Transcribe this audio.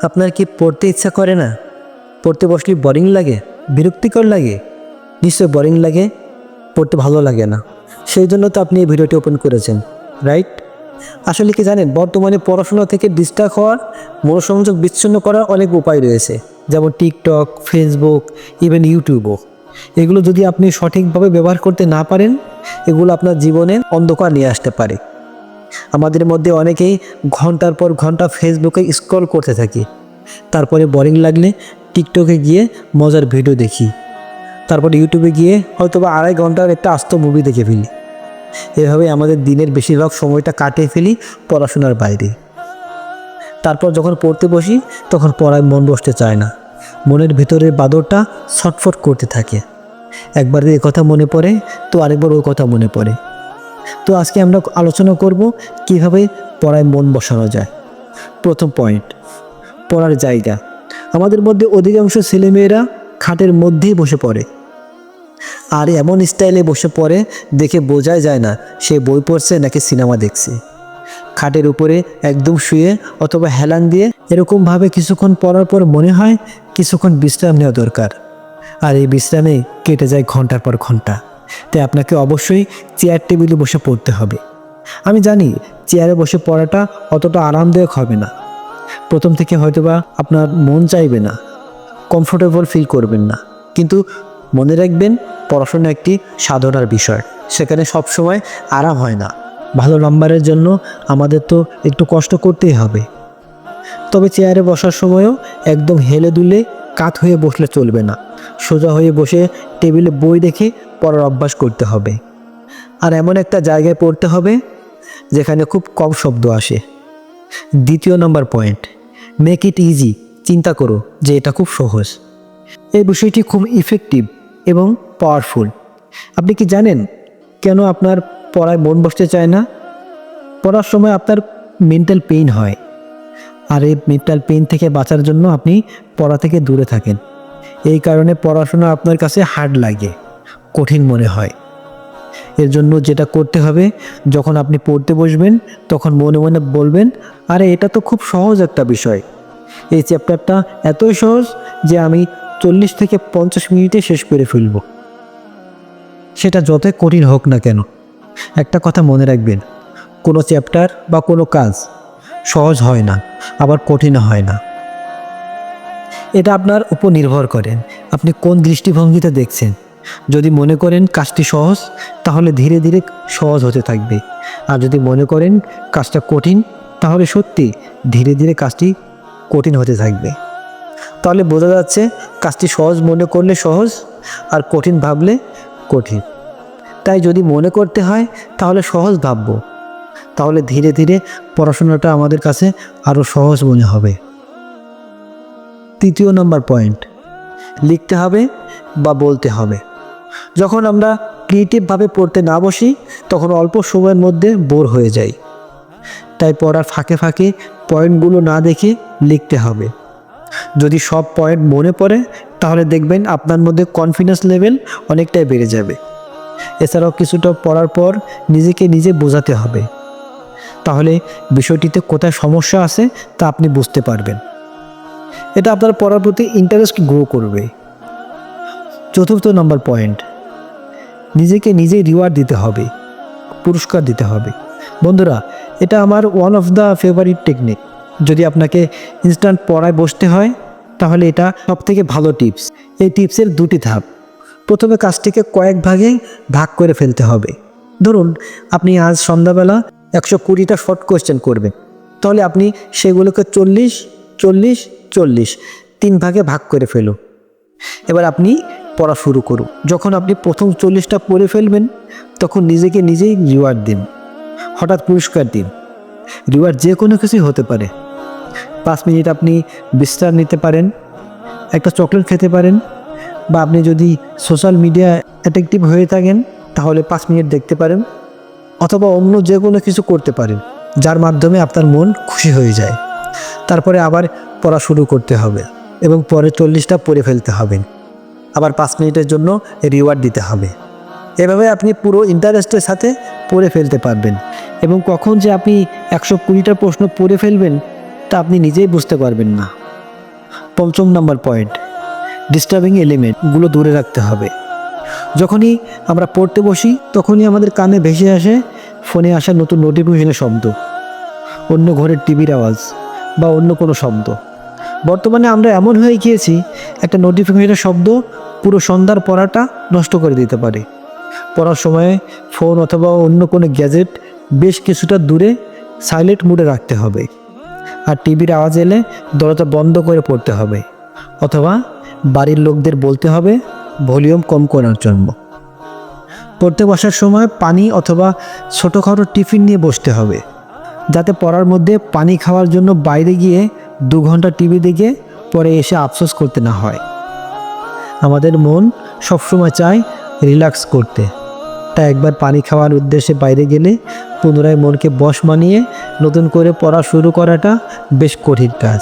আপনার কি পড়তে ইচ্ছা করে না? পড়তে বসলে বোরিং লাগে, বিরক্তিকর লাগে? নিশ্চয় বোরিং লাগে, পড়তে ভালো লাগে না। সেই জন্য তো আপনি এই ভিডিওটি ওপেন করেছেন, রাইট? আসলে কি জানেন, বর্তমানে পড়াশোনা থেকে ডিস্ট্রাক্ট হওয়ার, মনোসংযোগ বিচ্ছিন্ন করার অনেক উপায় রয়েছে, যেমন টিকটক, ফেসবুক, ইভেন ইউটিউবও। এগুলো যদি আপনি সঠিকভাবে ব্যবহার করতে না পারেন, এগুলো আপনার জীবনে অন্ধকার নিয়ে আসতে পারে। আমাদের মধ্যে অনেকেই ঘন্টার পর ঘন্টা ফেসবুকে স্ক্রল করতে থাকি, তারপরে বোরিং লাগলে টিকটকে গিয়ে মজার ভিডিও দেখি, তারপর ইউটিউবে গিয়ে হয়তোবা 2.5 ঘন্টার একটা আস্ত মুভি দেখে ফেলি। এভাবে আমাদের দিনের বেশিরভাগ সময়টা কাটিয়ে ফেলি পড়াশোনার বাইরে। তারপর যখন পড়তে বসি তখন পড়ায় মন বসতে চায় না, মনের ভিতরের বাদরটা ছটফট করতে থাকে। একবার এই কথা মনে পড়ে তো আরেকবার ওই কথা মনে পড়ে। তো আজকে আমরা আলোচনা করব কিভাবে পড়ায় মন বসানো যায়। প্রথম পয়েন্ট, পড়ার জায়গা। আমাদের মধ্যে অধিকাংশ ছেলেমেয়েরা খাটের মধ্যেই বসে পড়ে, আর এমন স্টাইলে বসে পড়ে দেখে বোঝাই যায় না সে বই পড়ছে নাকি সিনেমা দেখছে। খাটের উপরে একদম শুয়ে অথবা হেলান দিয়ে এরকমভাবে কিছুক্ষণ পড়ার পর মনে হয় কিছুক্ষণ বিশ্রাম নেওয়া দরকার, আর এই বিশ্রামে কেটে যায় ঘন্টার পর ঘন্টা। তাই আপনাকে অবশ্যই চেয়ার টেবিলে বসে পড়তে হবে। আমি জানি চেয়ারে বসে পড়াটা অতটা আরামদায়ক হবে না, প্রথম থেকে হয়তোবা আপনার মন চাইবে না, কমফোর্টেবল ফিল করবেন না, কিন্তু মনে রাখবেন পড়াশোনা একটি সাধনার বিষয়, সেখানে সবসময় আরাম হয় না। ভালো নাম্বারের জন্য আমাদের তো একটু কষ্ট করতেই হবে। তবে চেয়ারে বসার সময়ও একদম হেলে দুলে কাত হয়ে বসলে চলবে না, সোজা হয়ে বসে টেবিলে বই দেখে পড়ার অভ্যাস করতে হবে। আর এমন একটা জায়গায় পড়তে হবে যেখানে খুব কম শব্দ আসে। দ্বিতীয় নম্বর পয়েন্ট, মেক ইট ইজি। চিন্তা করো যে এটা খুব সহজ। এই বিষয়টি খুব ইফেক্টিভ এবং পাওয়ারফুল। আপনি কি জানেন কেন আপনার পড়ায় মন বসতে চায় না? পড়ার সময় আপনার মেন্টাল পেইন হয়, আর এই মেন্টাল পেইন থেকে বাঁচার জন্য আপনি পড়া থেকে দূরে থাকেন। এই কারণে পড়াশোনা আপনার কাছে হার্ড লাগে, কঠিন মনে হয়। এর জন্য যেটা করতে হবে, যখন আপনি পড়তে বসবেন তখন মনে মনে বলবেন, আরে এটা তো খুব সহজ একটা বিষয়, এই চ্যাপ্টারটা এতই সহজ যে আমি 40 থেকে 50 মিনিটে শেষ করে ফেলব। সেটা যতই কঠিন হোক না কেন, একটা কথা মনে রাখবেন, কোনো চ্যাপ্টার বা কোনো কাজ সহজ হয় না, আবার কঠিন হয় না। এটা আপনার উপর নির্ভর করে আপনি কোন দৃষ্টিভঙ্গিতে দেখছেন। যদি মনে করেন কাজটি সহজ, তাহলে ধীরে ধীরে সহজ হতে থাকবে। আর যদি মনে করেন কাজটা কঠিন, তাহলে সত্যি ধীরে ধীরে কাজটি কঠিন হতে থাকবে। তাহলে বোঝা যাচ্ছে কাজটি সহজ মনে করলে সহজ, আর কঠিন ভাবলে কঠিন। তাই যদি মনে করতে হয় তাহলে সহজ ভাববো, তাহলে ধীরে ধীরে পড়াশোনাটা আমাদের কাছে আরও সহজ মনে হবে। তৃতীয় নম্বর পয়েন্ট, লিখতে হবে বা বলতে হবে। যখন আমরা ক্রিয়েটিভভাবে পড়তে না বসি তখন অল্প সময়ের মধ্যে বোর হয়ে যাই। তাই পড়ার ফাঁকে ফাঁকে পয়েন্টগুলো না দেখে লিখতে হবে। যদি সব পয়েন্ট মনে পড়ে তাহলে দেখবেন আপনার মধ্যে কনফিডেন্স লেভেল অনেকটাই বেড়ে যাবে। এছাড়াও কিছুটা পড়ার পর নিজেকে নিজে বোঝাতে হবে, তাহলে বিষয়টিতে কোথায় সমস্যা আছে তা আপনি বুঝতে পারবেন। এটা আপনার পড়ার প্রতি ইন্টারেস্ট গ্রো করবে। চতুর্থ নম্বর পয়েন্ট, নিজেকে নিজেই রিওয়ার্ড দিতে হবে, পুরস্কার দিতে হবে। বন্ধুরা, এটা আমার one of the favourite technique. যদি আপনাকে ইনস্ট্যান্ট পড়ায় বসতে হয় তাহলে এটা সবথেকে ভালো টিপস। এই টিপসের দুটি ধাপ। প্রথমে কাজটিকে কয়েক ভাগে ভাগ করে ফেলতে হবে। ধরুন আপনি আজ সন্ধ্যাবেলা 120টা শর্ট কোয়েশ্চেন করবেন, তাহলে আপনি সেগুলোকে 40, 40, 40 3 ভাগে ভাগ করে ফেলুন। এবার আপনি পড়া শুরু করুন। যখন আপনি প্রথম 40টা পড়ে ফেলবেন তখন নিজেকে নিজেই রিওয়ার্ড দিন, হঠাৎ পুরস্কার দিন। রিওয়ার্ড যে কোনো কিছুই হতে পারে। 5 মিনিট আপনি বিশ্রাম নিতে পারেন, একটা চকলেট খেতে পারেন, বা আপনি যদি সোশ্যাল মিডিয়া অ্যাডিক্টিভ হয়ে থাকেন তাহলে 5 মিনিট দেখতে পারেন, অথবা অন্য যে কোনো কিছু করতে পারেন যার মাধ্যমে আপনার মন খুশি হয়ে যায়। তারপরে আবার পড়া শুরু করতে হবে এবং পরে 40টা পড়ে ফেলতে হবে, আবার 5 মিনিটের জন্য রিওয়ার্ড দিতে হবে। এভাবে আপনি পুরো ইন্টারেস্টের সাথে পড়ে ফেলতে পারবেন, এবং কখন যে আপনি 120টা প্রশ্ন পড়ে ফেলবেন তা আপনি নিজেই বুঝতে পারবেন না। পঞ্চম নাম্বার পয়েন্ট, ডিস্টার্বিং এলিমেন্টগুলো দূরে রাখতে হবে। যখনই আমরা পড়তে বসি তখনই আমাদের কানে ভেসে আসে ফোনে আসা নতুন নোটিফিকেশনের শব্দ, অন্য ঘরের টিভির আওয়াজ বা অন্য কোনো শব্দ। বর্তমানে আমরা এমন হয়ে গিয়েছি, একটা নোটিফিকেশনের শব্দ পুরো সন্ধ্যার পড়াটা নষ্ট করে দিতে পারে। পড়ার সময় ফোন অথবা অন্য কোনো গ্যাজেট বেশ কিছুটা দূরে সাইলেন্ট মোডে রাখতে হবে। আর টিভির আওয়াজ এলে দরজা বন্ধ করে পড়তে হবে, অথবা বাড়ির লোকদের বলতে হবে ভলিউম কম করার জন্য। পড়তে বসার সময় পানি অথবা ছোটোখাটো টিফিন নিয়ে বসতে হবে, যাতে পড়ার মধ্যে পানি খাওয়ার জন্য বাইরে গিয়ে 2 ঘন্টা টিভি দেখে পরে এসে আফসোস করতে না হয়। আমাদের মন সবসময় চায় রিল্যাক্স করতে, তাই একবার পানি খাওয়ার উদ্দেশ্যে বাইরে গেলে পুনরায় মনকে বশ মানিয়ে নতুন করে পড়া শুরু করাটা বেশ কঠিন কাজ।